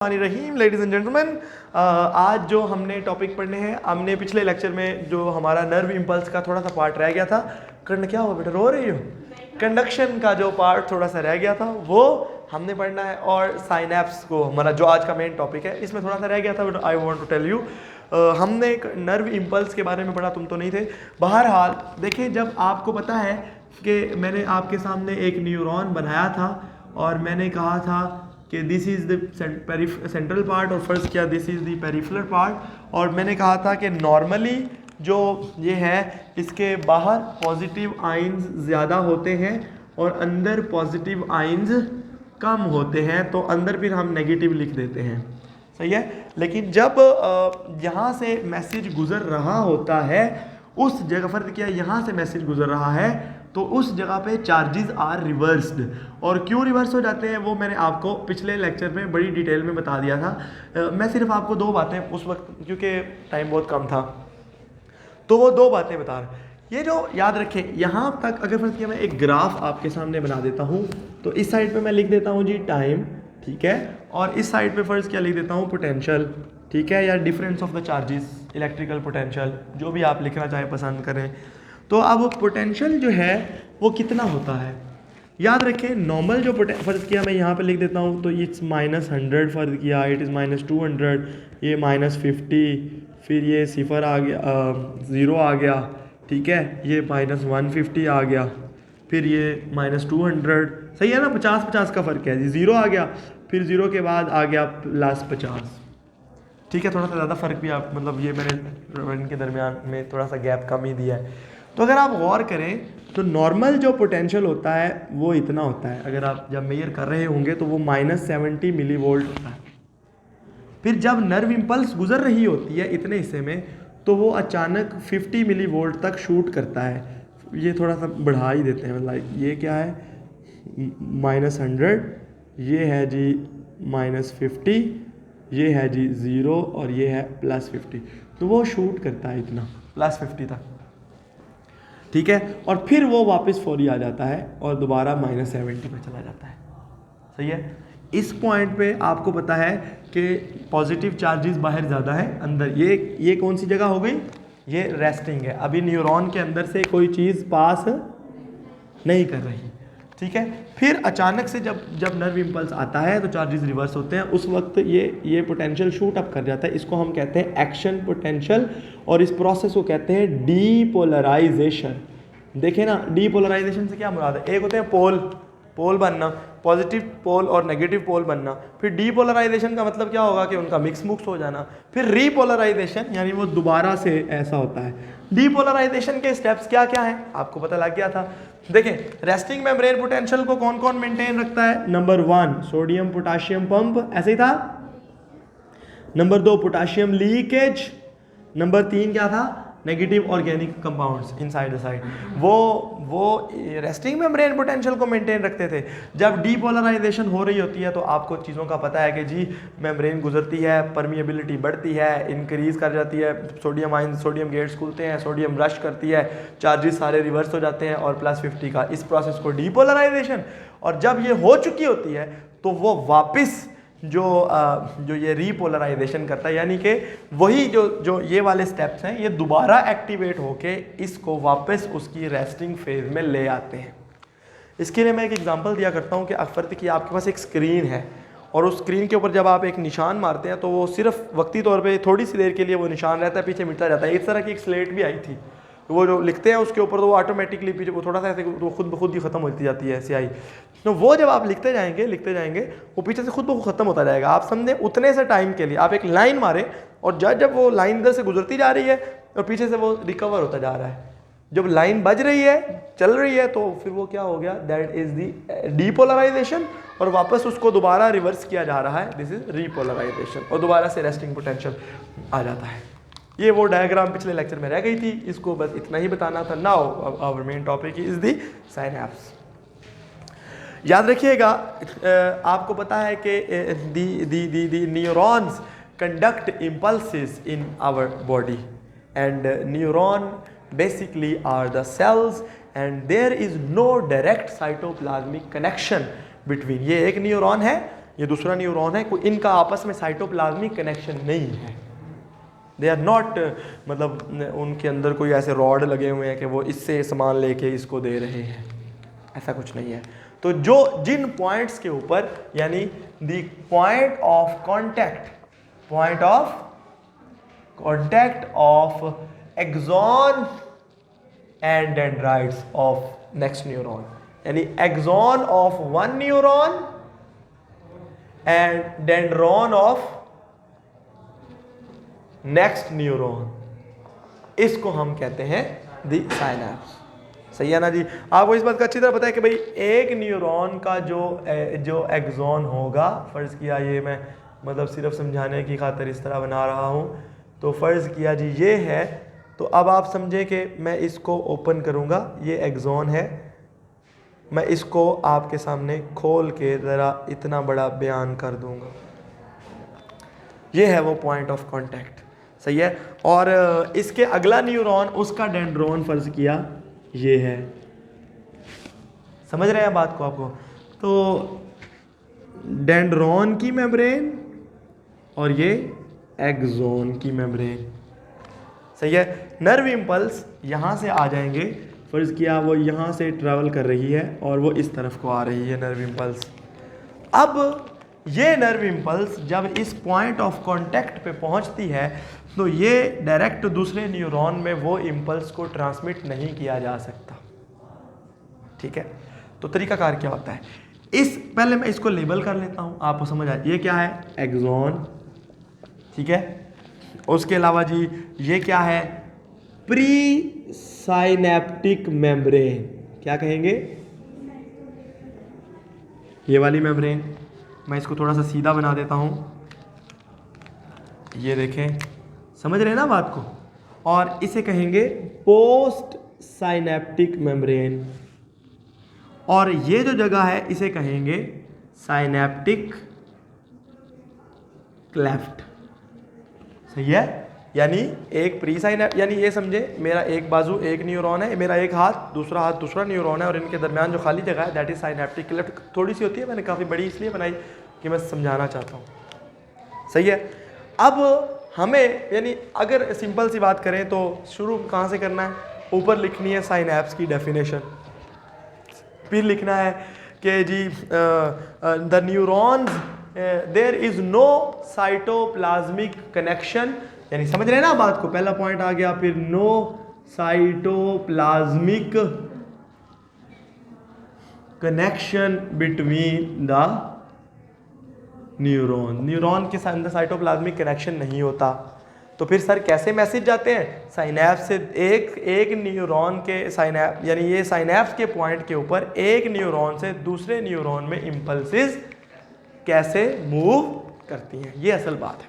Rahim ladies and gentleman, आज जो हमने टॉपिक पढ़ने हैं, हमने पिछले लेक्चर में जो हमारा नर्व इम्पल्स का थोड़ा सा पार्ट रह गया था। क्या हुआ बेटा, रो रही हो? कंडक्शन का जो पार्ट थोड़ा सा रह गया था वो हमने पढ़ना है, और साइनेप्स को हमारा जो आज का मेन टॉपिक है इसमें थोड़ा सा रह गया था। But I want to tell you, हमने एक नर्व इम्पल्स के बारे में पढ़ा, तुम तो नहीं थे। बहरहाल देखिए, जब आपको पता है कि मैंने आपके सामने एक न्यूरॉन बनाया था और मैंने कहा था कि this is the central part, और फर्स्ट किया this is the peripheral part, और मैंने कहा था कि नॉर्मली जो ये है इसके बाहर पॉजिटिव आइंस ज़्यादा होते हैं और अंदर पॉजिटिव आइंस कम होते हैं, तो अंदर फिर हम नेगेटिव लिख देते हैं, सही है। लेकिन जब यहाँ से मैसेज गुजर रहा होता है, उस जगह फर्क किया, यहाँ से मैसेज गुजर रहा है तो उस जगह पे चार्जेस आर रिवर्स्ड। और क्यों रिवर्स हो जाते हैं वो मैंने आपको पिछले लेक्चर में बड़ी डिटेल में बता दिया था। मैं सिर्फ आपको दो बातें उस वक्त, क्योंकि टाइम बहुत कम था, तो वो दो बातें बता रहा। ये जो याद रखें, यहाँ तक अगर फर्ज किया मैं एक ग्राफ आपके सामने बना देता हूँ, तो इस साइड पे मैं लिख देता हूँ जी टाइम, ठीक है, और इस साइड पे फर्ज क्या लिख देता हूँ पोटेंशियल, ठीक है, या difference of the charges, electrical potential, जो भी आप लिखना चाहे पसंद करें। तो अब पोटेंशियल जो है वो कितना होता है, याद रखें। नॉर्मल जो फ़र्ज़ किया मैं यहाँ पे लिख देता हूँ, तो इट्स -100 फ़र्ज़ किया, इट इज़ -200, ये -50, फिर ये सिफर आ गया, 0 आ गया, ठीक है, ये -150 आ गया, फिर ये -200, सही है ना, 50-50 का फ़र्क है जी। 0 आ गया, फिर 0 के बाद आ गया +50, ठीक है, थोड़ा सा ज़्यादा फ़र्क भी आप, मतलब ये मैंने इनके दरमियान में थोड़ा सा गैप कम ही दिया है। तो अगर आप गौर करें तो नॉर्मल जो पोटेंशियल होता है वो इतना होता है, अगर आप जब मेजर कर रहे होंगे तो वो -70 मिली वोल्ट होता है। फिर जब नर्व इम्पल्स गुजर रही होती है इतने हिस्से में, तो वो अचानक 50 मिली वोल्ट तक शूट करता है। ये थोड़ा सा बढ़ा ही देते हैं, मतलब ये क्या है, -100, ये है जी -50, ये है जी 0, और ये है +50, तो वो शूट करता है इतना +50 तक, ठीक है, और फिर वो वापस फौरी आ जाता है और दोबारा -70 पे चला जाता है, सही है। इस पॉइंट पे आपको पता है कि पॉजिटिव चार्जेस बाहर ज़्यादा है, अंदर ये कौन सी जगह हो गई, ये रेस्टिंग है, अभी न्यूरॉन के अंदर से कोई चीज़ पास नहीं कर रही, ठीक है। फिर अचानक से जब नर्व इम्पल्स आता है तो चार्जेस रिवर्स होते हैं, उस वक्त ये पोटेंशियल शूट अप कर जाता है, इसको हम कहते हैं एक्शन पोटेंशियल, और इस प्रोसेस को कहते हैं डीपोलराइजेशन। देखें ना, डीपोलराइजेशन से क्या मुराद है, एक होते हैं पोल बनना, पॉजिटिव पोल और नेगेटिव पोल बनना, फिर डीपोलराइजेशन का मतलब क्या होगा कि उनका मिक्स हो जाना, फिर रीपोलराइजेशन यानी वो दोबारा से ऐसा होता है। डीपोलराइजेशन के स्टेप्स क्या क्या हैं आपको पता लग गया था। देखें, रेस्टिंग मेम्ब्रेन पोटेंशियल को कौन कौन मेंटेन रखता है, नंबर 1 सोडियम पोटाशियम पंप, ऐसे ही था, नंबर 2 पोटाशियम लीकेज, नंबर 3 क्या था, negative organic compounds inside the side, वो रेस्टिंग मेम्ब्रेन पोटेंशियल को मेंटेन रखते थे। जब डीपोलराइजेशन हो रही होती है तो आपको चीज़ों का पता है कि जी मेम्ब्रेन गुजरती है, परमिएबिलिटी बढ़ती है, इंक्रीज कर जाती है, सोडियम गेट्स खुलते हैं, सोडियम रश करती है, चार्जेस सारे रिवर्स हो जाते हैं, और +50 का इस प्रोसेस को डीपोलराइजेशन। और जब ये हो चुकी होती है तो वो वापस जो ये रीपोलराइजेशन करता है, यानी कि वही जो ये वाले स्टेप्स हैं ये दोबारा एक्टिवेट होके इसको वापस उसकी रेस्टिंग फेज में ले आते हैं। इसके लिए मैं एक एग्जांपल दिया करता हूँ कि फर्ज कि आपके पास एक स्क्रीन है, और उस स्क्रीन के ऊपर जब आप एक निशान मारते हैं तो वो सिर्फ वक्ती तौर पे थोड़ी सी देर के लिए वो निशान रहता है, पीछे मिटता जाता है। इस तरह की एक स्लेट भी आई थी, वो जो लिखते हैं उसके ऊपर तो वो ऑटोमेटिकली पीछे वो थोड़ा सा ऐसे वो खुद ब खुद ही ख़त्म होती जाती है स्याही, तो वो जब आप लिखते जाएंगे वो पीछे से खुद ब खुद ख़त्म होता जाएगा। आप समझे, उतने से टाइम के लिए आप एक लाइन मारें, और जब वो लाइन इधर से गुजरती जा रही है और पीछे से वो रिकवर होता जा रहा है, जब लाइन बज रही है, चल रही है, तो फिर वो क्या हो गया, दैट इज़ दी डीपोलराइजेशन, और वापस उसको दोबारा रिवर्स किया जा रहा है, दिस इज रीपोलराइजेशन, और दोबारा से रेस्टिंग पोटेंशियल आ जाता है। ये वो डायग्राम पिछले लेक्चर में रह गई थी, इसको बस इतना ही बताना था। Now our main topic is the synapse. याद रखिएगा, आपको पता है कि the neurons conduct impulses in our body, and neuron basically are the cells, and there is no direct cytoplasmic connection between, ये एक न्यूरॉन है, ये दूसरा न्यूरॉन है, कोई इनका आपस में साइटोप्लाज्मिक कनेक्शन नहीं है। दे आर नॉट, मतलब उनके अंदर कोई ऐसे रॉड लगे हुए हैं कि वो इससे सामान लेके इसको दे रहे हैं, ऐसा कुछ नहीं है। तो जो जिन पॉइंट्स के ऊपर, यानी the point of contact of axon and dendrites of next neuron, यानी axon of one neuron and dendron of next neuron, इसको हम कहते हैं दी साइनैप्स। सही है ना जी। आपको इस बात का अच्छी तरह पता है कि भाई एक न्यूरॉन का जो एक्सॉन होगा, फर्ज किया ये मैं मतलब सिर्फ समझाने की खातिर इस तरह बना रहा हूं, तो फर्ज किया जी ये है, तो अब आप समझे कि मैं इसको ओपन करूंगा, ये एक्सॉन है, मैं इसको आपके सामने खोल के ज़रा इतना बड़ा बयान कर दूंगा, ये है वो पॉइंट ऑफ कांटेक्ट। सही है। और इसके अगला न्यूरॉन, उसका डेंड्रॉन फर्ज किया ये है, समझ रहे हैं बात को आपको। तो डेंड्रॉन की मेम्ब्रेन और ये एक्सॉन की मेम्ब्रेन। सही है। नर्व इम्पल्स यहाँ से आ जाएंगे, फर्ज किया वो यहाँ से ट्रैवल कर रही है और वो इस तरफ को आ रही है नर्व इम्पल्स। अब ये नर्व इम्पल्स जब इस पॉइंट ऑफ कांटेक्ट पे पहुंचती है तो ये डायरेक्ट दूसरे न्यूरॉन में वो इम्पल्स को ट्रांसमिट नहीं किया जा सकता। ठीक है। तो तरीकाकार क्या होता है, इस पहले मैं इसको लेबल कर लेता हूं, आपको समझ आए। ये क्या है, एक्सॉन। ठीक है। उसके अलावा जी ये क्या है, प्री साइनेप्टिक मेम्ब्रेन। क्या कहेंगे, ये वाली मेम्ब्रेन। मैं इसको थोड़ा सा सीधा बना देता हूं, ये देखें, समझ रहे हैं ना बात को। और इसे कहेंगे पोस्ट साइनेप्टिक मेम्ब्रेन, और ये जो जगह है इसे कहेंगे साइनेप्टिक क्लेफ्ट। सही है। यानी एक प्री साइनेप, यानी ये समझे मेरा एक बाजू एक न्यूरॉन है, मेरा एक हाथ दूसरा न्यूरॉन है, और इनके दरमियान जो खाली जगह है दैट इज साइनेप्टिक क्लेफ्ट। थोड़ी सी होती है, मैंने काफ़ी बड़ी इसलिए बनाई कि मैं समझाना चाहता हूँ। सही है। अब हमें, यानी अगर सिंपल सी बात करें तो शुरू कहाँ से करना है, ऊपर लिखनी है साइनैप्स की डेफिनेशन, फिर लिखना है कि जी the neurons there is no cytoplasmic connection, यानी समझ रहे हैं ना बात को, पहला पॉइंट आ गया, फिर no cytoplasmic connection between the neuron के अंदर साइटोप्लाज्मिक कनेक्शन नहीं होता। तो फिर सर कैसे मैसेज जाते हैं, साइनैप्स से एक न्यूरॉन के साइनैप, यानी ये साइनैप्स के पॉइंट के ऊपर एक न्यूरॉन से दूसरे न्यूरॉन में इंपल्सेस कैसे मूव करती हैं, ये असल बात है।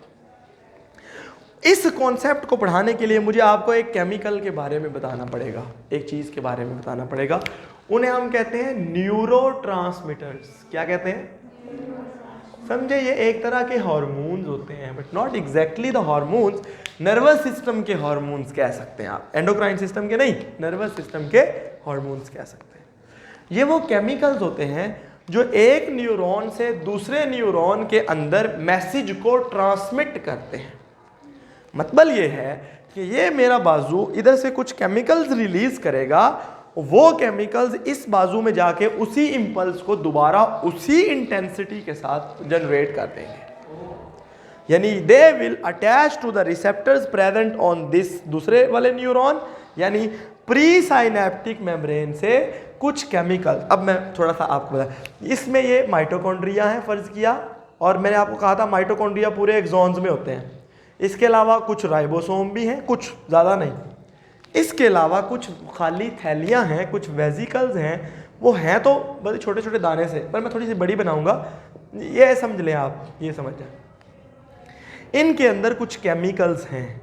इस कॉन्सेप्ट को पढ़ाने के लिए मुझे आपको एक केमिकल के बारे में बताना पड़ेगा, एक चीज़ के बारे में बताना पड़ेगा। उन्हें हम कहते हैं न्यूरोट्रांसमीटर्स। क्या कहते हैं, समझे, ये एक तरह के हार्मोन्स होते हैं, but not exactly the hormones. Nervous system के हार्मोन्स कह सकते हैं आप, एंडोक्राइन सिस्टम के नहीं, नर्वस सिस्टम के हार्मोन्स कह सकते हैं। ये वो केमिकल्स होते हैं जो एक न्यूरॉन से दूसरे न्यूरॉन के अंदर मैसेज को ट्रांसमिट करते हैं। मतलब ये है कि ये मेरा बाजू इधर से कुछ केमिकल्स रिलीज करेगा, वो केमिकल्स इस बाजू में जाके उसी इंपल्स को दोबारा उसी इंटेंसिटी के साथ जनरेट कर देंगे। यानी they will attach to the receptors present on this दूसरे वाले न्यूरॉन, यानी प्री साइनेप्टिक मेम्ब्रेन से कुछ केमिकल। अब मैं थोड़ा सा आपको बता, इसमें ये माइटोकॉन्ड्रिया है फर्ज किया, और मैंने आपको कहा था माइटोकॉन्ड्रिया पूरे एक्सॉन्स में होते हैं। इसके अलावा कुछ राइबोसोम भी हैं, कुछ ज़्यादा नहीं। इसके अलावा कुछ खाली थैलियाँ हैं, कुछ वेजिकल्स हैं, वो हैं तो बड़े छोटे छोटे दाने से, पर मैं थोड़ी सी बड़ी बनाऊंगा, ये समझ लें आप, ये समझ जाए। इनके अंदर कुछ केमिकल्स हैं।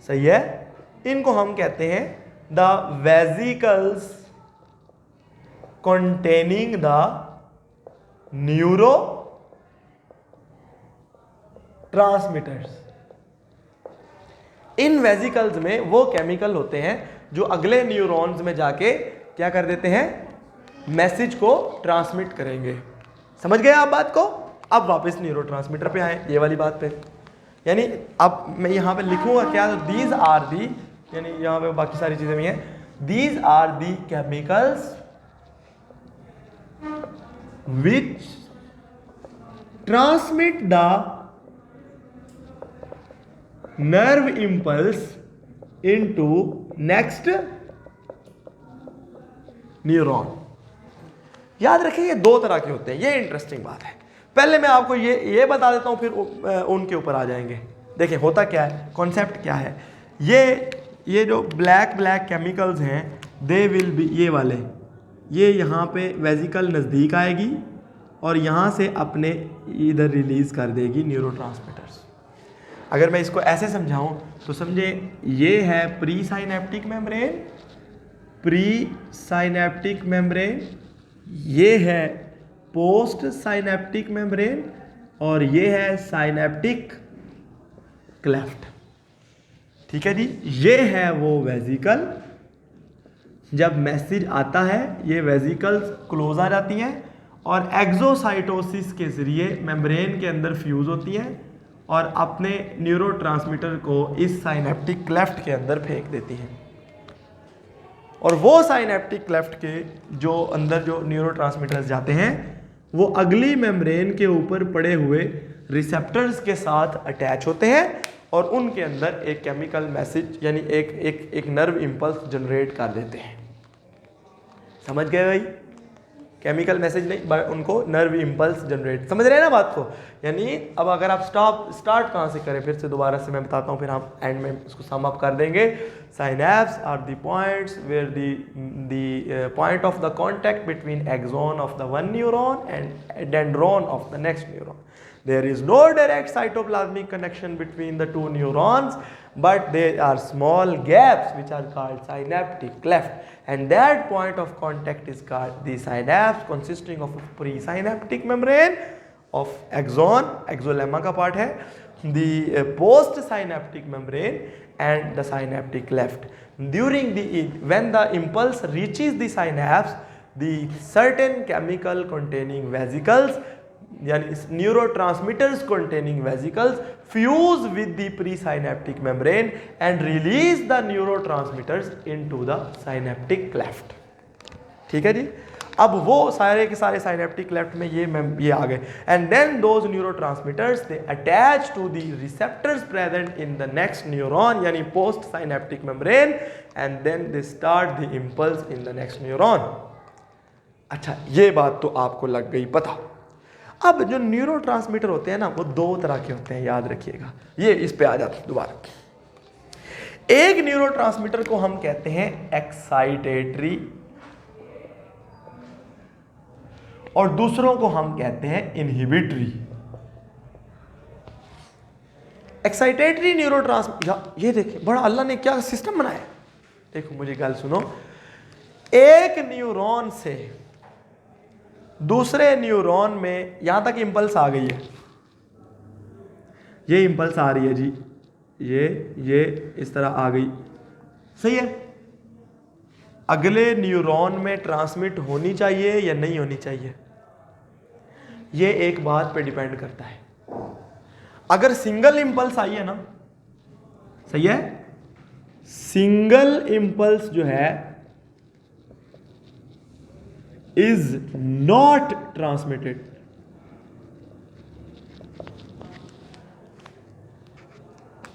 सही है। इनको हम कहते हैं the vesicles containing the neurotransmitters। In vesicles में वो केमिकल होते हैं जो अगले न्यूरॉन्स में जाके क्या कर देते हैं, मैसेज को ट्रांसमिट करेंगे। समझ गए आप बात को। अब वापस न्यूरोट्रांसमीटर पे आए, ये वाली बात पे, यानी अब मैं यहाँ पे लिखूंगा क्या, तो दीज आर दी, यानी यहाँ पे बाकी सारी चीजें भी हैं, these are the chemicals which transmit the nerve impulse into next neuron. याद रखिए ये दो तरह के होते हैं, ये इंटरेस्टिंग बात है। पहले मैं आपको ये बता देता हूं, फिर उनके ऊपर आ जाएंगे। देखिए होता क्या है, कॉन्सेप्ट क्या है, ये जो ब्लैक केमिकल्स हैं, दे विल बी, ये वाले, ये यहाँ पे वेजिकल नज़दीक आएगी और यहाँ से अपने इधर रिलीज़ कर देगी न्यूरोट्रांसमीटर्स। अगर मैं इसको ऐसे समझाऊं तो समझे, ये है pre synaptic membrane, pre synaptic membrane, ये है पोस्ट साइनेप्टिक मेम्ब्रेन, और ये है साइनेप्टिक क्लेफ्ट। ठीक है जी, ये है वो वेजिकल, जब मैसेज आता है ये वेजिकल्स क्लोज आ जाती हैं और एक्सोसाइटोसिस के जरिए मेम्ब्रेन के अंदर फ्यूज होती हैं और अपने न्यूरोट्रांसमीटर को इस साइनेप्टिक क्लेफ्ट के अंदर फेंक देती हैं। और वो साइनेप्टिक क्लेफ्ट के जो अंदर जो न्यूरोट्रांसमीटर्स जाते हैं, वो अगली मेम्ब्रेन के ऊपर पड़े हुए रिसेप्टर्स के साथ अटैच होते हैं और उनके अंदर एक केमिकल मैसेज, यानी एक नर्व इंपल्स जनरेट कर देते हैं। समझ गए भाई? केमिकल मैसेज नहीं, उनको नर्व इंपल्स जनरेट, समझ रहे हैं ना बात को? यानी अब अगर आप स्टार्ट कहाँ से करें, फिर से दोबारा से मैं बताता हूँ, फिर हम एंड में इसको सम अप कर देंगे। Synapse are the points where the point of the contact between axon of the one neuron and dendron of the next neuron. There is no direct cytoplasmic connection between the two neurons, but there are small gaps which are called synaptic cleft, and that point of contact is called the synapse, consisting of a presynaptic membrane of axon, axolemma का part है, the postsynaptic membrane and the synaptic cleft. When the impulse reaches the synapse, the certain chemical containing vesicles, यानी neurotransmitters containing vesicles fuse with the presynaptic membrane and release the neurotransmitters into the synaptic cleft. ठीक है जी? अब वो सारे के सारे synaptic cleft में ये आ गए, and then those neurotransmitters they attach to the receptors present in the next neuron, यानी post synaptic membrane, and then they start the impulse in the next neuron. अच्छा, ये बात तो आपको लग गई पता। अब जो न्यूरोट्रांसमीटर होते हैं ना, वो दो तरह के होते हैं, याद रखिएगा। ये इस पे आ जाते हैं दोबारा। एक न्यूरोट्रांसमीटर को हम कहते हैं एक्साइटेटरी और दूसरों को हम कहते हैं इनहिबिटरी। एक्साइटेटरी न्यूरोट्रांसमीटर, ये देखिए बड़ा अल्लाह ने क्या सिस्टम बनाया। देखो मुझे गल सुनो, एक न्यूरॉन से दूसरे न्यूरॉन में यहां तक इंपल्स आ गई है, ये इंपल्स आ रही है जी, ये इस तरह आ गई, सही है। अगले न्यूरॉन में ट्रांसमिट होनी चाहिए या नहीं होनी चाहिए, ये एक बात पे डिपेंड करता है। अगर सिंगल इंपल्स आई है ना, सही है, सिंगल इंपल्स जो है is not transmitted.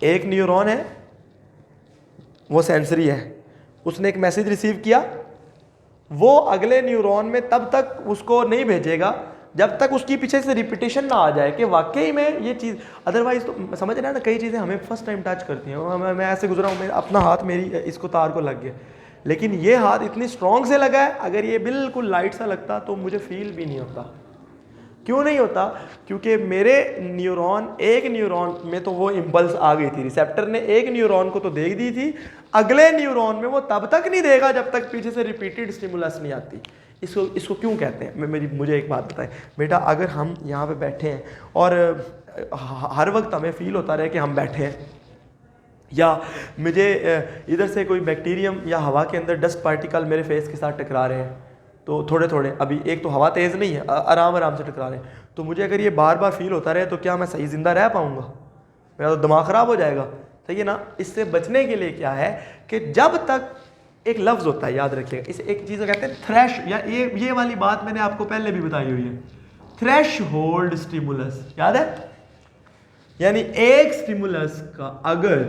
एक न्यूरॉन है, वो सेंसरी है, उसने एक मैसेज रिसीव किया, वो अगले न्यूरॉन में तब तक उसको नहीं भेजेगा जब तक उसकी पीछे से रिपीटेशन ना आ जाए कि वाकई में ये चीज़, अदरवाइज तो समझ रहे हैं ना, कई चीज़ें हमें फर्स्ट टाइम टच करती हैं। मैं ऐसे गुजरा हूँ, अपना हाथ मेरी इसको तार को लग गया, लेकिन ये हाथ इतनी स्ट्रॉन्ग से लगा है, अगर ये बिल्कुल लाइट सा लगता तो मुझे फील भी नहीं होता। क्यों नहीं होता? क्योंकि मेरे न्यूरॉन, एक न्यूरॉन में तो वो इंपल्स आ गई थी, रिसेप्टर ने एक न्यूरॉन को तो दे दी थी, अगले न्यूरॉन में वो तब तक नहीं देगा जब तक पीछे से रिपीटेड स्टिमुलस नहीं आती। इसको क्यों कहते हैं? मुझे एक बात बताएं बेटा, अगर हम यहाँ पे बैठे हैं और हर वक्त हमें फील होता रहे कि हम बैठे हैं, या मुझे इधर से कोई बैक्टीरियम या हवा के अंदर डस्ट पार्टिकल मेरे फेस के साथ टकरा रहे हैं, तो थोड़े थोड़े, अभी एक तो हवा तेज़ नहीं है, आराम आराम से टकरा रहे हैं, तो मुझे अगर ये बार बार फील होता रहे तो क्या मैं सही ज़िंदा रह पाऊँगा? मेरा तो दिमाग ख़राब हो जाएगा। सही है ना? इससे बचने के लिए क्या है कि जब तक एक लफ्ज़ होता है, याद रखिएगा, इसे एक चीज़ कहते हैं थ्रेश, या ये वाली बात मैंने आपको पहले भी बताई हुई है, थ्रेश होल्ड स्टिमुलस, याद है? यानी एक स्टिमुलस का अगर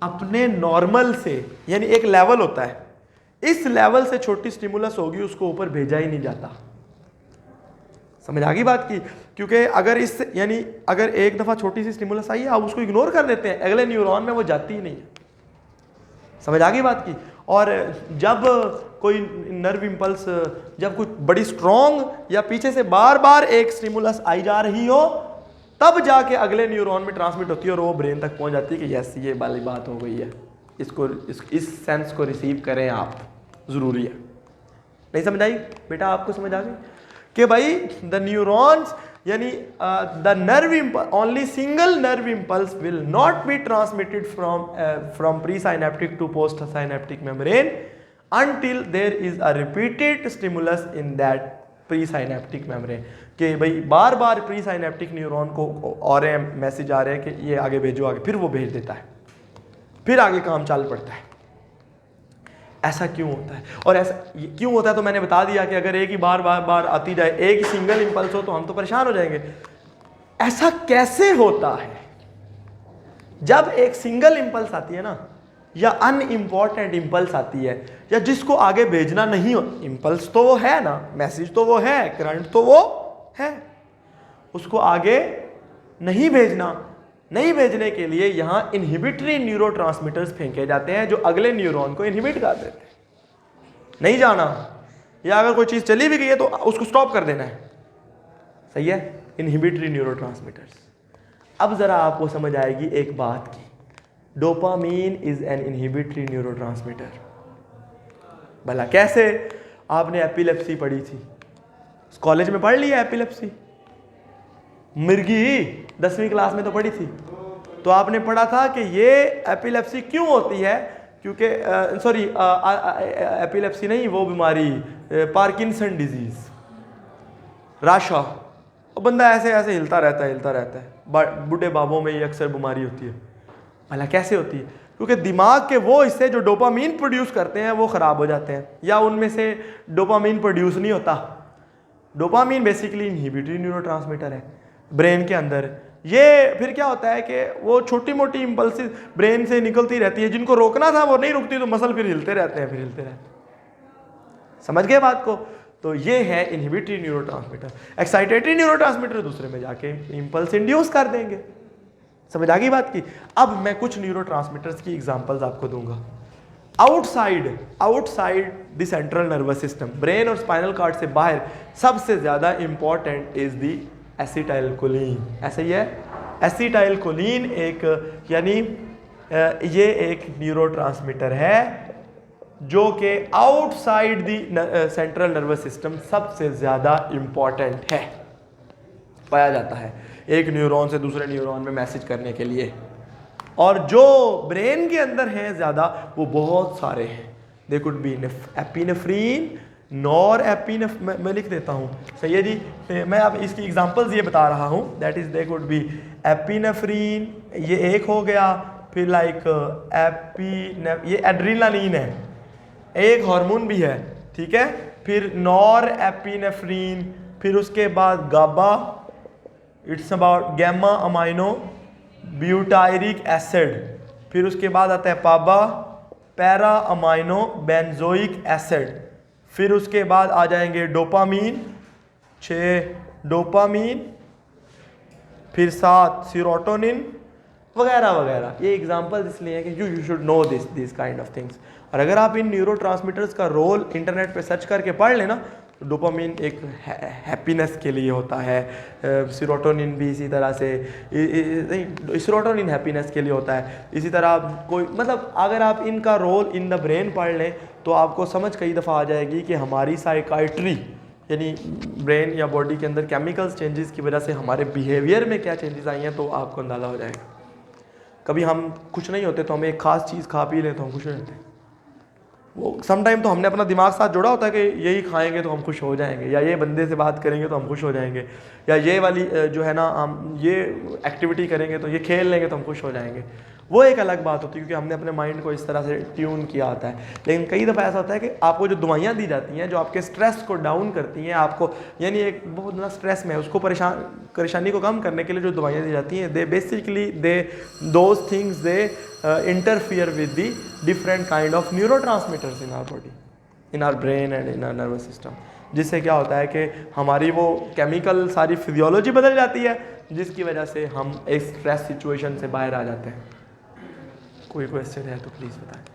अपने नॉर्मल से, यानी एक लेवल होता है, इस लेवल से छोटी स्टिमुलस होगी उसको ऊपर भेजा ही नहीं जाता। समझ आ गई बात की? क्योंकि अगर इस, यानी अगर एक दफ़ा छोटी सी स्टिमुलस आई है, आप उसको इग्नोर कर देते हैं, अगले न्यूरॉन में वो जाती ही नहीं है। समझ आ गई बात की? और जब कोई नर्व इम्पल्स, जब कुछ बड़ी स्ट्रॉन्ग या पीछे से बार बार एक स्टिमुलस आई जा रही हो, तब जाके अगले न्यूरॉन में ट्रांसमिट होती है और वो ब्रेन तक पहुंच जाती है कि यस ये वाली बात हो गई है, इसको इस सेंस को रिसीव करें आप, ज़रूरी है। नहीं समझ आई बेटा? आपको समझ आ गई कि भाई द न्यूरॉन्स, यानी the nerve impulse, only single nerve impulse will not be transmitted from pre synaptic to post synaptic membrane until there is a repeated stimulus in that pre synaptic membrane. कि भाई बार बार pre synaptic neuron को और message आ रहे हैं कि ये आगे भेजो, आगे, फिर वो भेज देता है, फिर आगे काम चल पड़ता है। ऐसा क्यों होता है? और ऐसा क्यों होता है तो मैंने बता दिया कि अगर एक ही बार बार बार आती जाए, एक ही सिंगल इंपल्स हो तो हम तो परेशान हो जाएंगे। ऐसा कैसे होता है? जब एक सिंगल इंपल्स आती है ना, या अनइम्पॉर्टेंट इंपल्स आती है, या जिसको आगे भेजना नहीं हो, इंपल्स तो वो है ना, मैसेज तो वो है, करंट तो वो है, उसको आगे नहीं भेजना, नहीं भेजने के लिए यहां इनहिबिटरी न्यूरोट्रांसमीटर्स फेंके जाते हैं जो अगले न्यूरॉन को इनहिबिट कर देते हैं। नहीं जाना, या अगर कोई चीज चली भी गई है तो उसको स्टॉप कर देना है। सही है? Inhibitory neurotransmitters. अब जरा आपको समझ आएगी एक बात की, dopamine is an inhibitory neurotransmitter. भला कैसे? आपने एपिलेप्सी पढ़ी थी, कॉलेज में पढ़ लिया एपिलेप्सी, मिर्गी 10वीं क्लास में तो पढ़ी थी। तो आपने पढ़ा था कि ये एपिलेप्सी क्यों होती है, क्योंकि सॉरी एपिलेप्सी नहीं, वो बीमारी पार्किंसन डिजीज, राशा, वो बंदा ऐसे ऐसे हिलता रहता है। बूढ़े बाबों में ये अक्सर बीमारी होती है। भला कैसे होती है? क्योंकि दिमाग के वो हिस्से जो डोपामीन प्रोड्यूस करते हैं वो ख़राब हो जाते हैं, या उनमें से डोपामीन प्रोड्यूस नहीं होता। डोपामीन बेसिकली इनहिबिटरी न्यूरोट्रांसमीटर है ब्रेन के अंदर। ये फिर क्या होता है कि वो छोटी मोटी इम्पल्सिस ब्रेन से निकलती रहती है, जिनको रोकना था वो नहीं रुकती, तो मसल फिर हिलते रहते हैं। समझ गए बात को? तो ये है इनहिबिटरी न्यूरोट्रांसमीटर। एक्साइटेटरी न्यूरोट्रांसमीटर दूसरे में जाके इम्पल्स इंड्यूस कर देंगे। समझ आ गई बात की? अब मैं कुछ न्यूरोट्रांसमीटर्स की एग्जांपल्स आपको दूंगा। Outside the central nervous system, brain और स्पाइनल कॉर्ड से बाहर सबसे ज्यादा इंपॉर्टेंट इज द एसिटाइलकोलिन। ऐसा ही है, एसिटाइलकोलिन एक, यानी ये एक न्यूरोट्रांसमीटर है जो कि outside the central nervous system सबसे ज्यादा इंपॉर्टेंट है, पाया जाता है एक न्यूरॉन से दूसरे न्यूरॉन में मैसेज करने के लिए। और जो ब्रेन के अंदर हैं ज़्यादा, वो बहुत सारे हैं। They could be epinephrine, norepinephrine, मैं लिख देता हूँ, सही है जी। मैं अब इसकी एग्जांपल्स ये बता रहा हूँ, that is they could be epinephrine, ये एक हो गया। फिर लाइक ये एड्रेनालिन है, एक हार्मोन भी है, ठीक है। फिर नॉर एपिनेफ्रीन, फिर उसके बाद GABA, it's about gamma amino butyric acid. फिर उसके बाद आता है PABA, para amino benzoic acid. फिर उसके बाद आ जाएंगे डोपामीन, 6 डोपामीन, फिर 7 सीरोटोनिन वगैरह वगैरह। ये एग्जांपल इसलिए है कि you should know this kind of things. और अगर आप इन न्यूरोट्रांसमीटर्स का रोल इंटरनेट पे सर्च करके पढ़ लेना, तो डोपामीन एक हैप्पीनेस के लिए होता है, सीरोटोनिन भी इसी तरह से, सीरोटोनिन हैप्पीनेस के लिए होता है। इसी तरह कोई, मतलब अगर आप इनका रोल इन द ब्रेन पढ़ लें तो आपको समझ कई दफ़ा आ जाएगी कि हमारी साइकाइट्री, यानी ब्रेन या बॉडी के अंदर केमिकल्स चेंजेस की वजह से हमारे बिहेवियर में क्या चेंजेस आई हैं, तो आपको अंदाज़ा हो जाएगा। कभी हम कुछ नहीं होते तो हम एक ख़ास चीज़ खा पी लें तो हम खुश हो जाते हैं, वो समटाइम तो हमने अपना दिमाग साथ जोड़ा होता है कि यही खाएंगे तो हम खुश हो जाएंगे, या ये बंदे से बात करेंगे तो हम खुश हो जाएंगे, या ये वाली जो है ना हम ये एक्टिविटी करेंगे तो ये खेल लेंगे तो हम खुश हो जाएंगे। वो एक अलग बात होती है क्योंकि हमने अपने माइंड को इस तरह से ट्यून किया होता है। लेकिन कई दफ़ा ऐसा होता है कि आपको जो दवाइयाँ दी जाती हैं जो आपके स्ट्रेस को डाउन करती हैं, आपको यानी एक बहुत बड़ा स्ट्रेस में है उसको परेशानी को कम करने के लिए जो दवाइयाँ दी जाती हैं, they basically those things they interfere with the different kind of neurotransmitters in our body, in our brain and in our nervous system, जिससे क्या होता है कि हमारी वो केमिकल सारी फिजियोलॉजी बदल जाती है, जिसकी वजह से हम एक स्ट्रेस सिचुएशन से बाहर आ जाते हैं। कोई क्वेश्चन है तो प्लीज़ बताएं।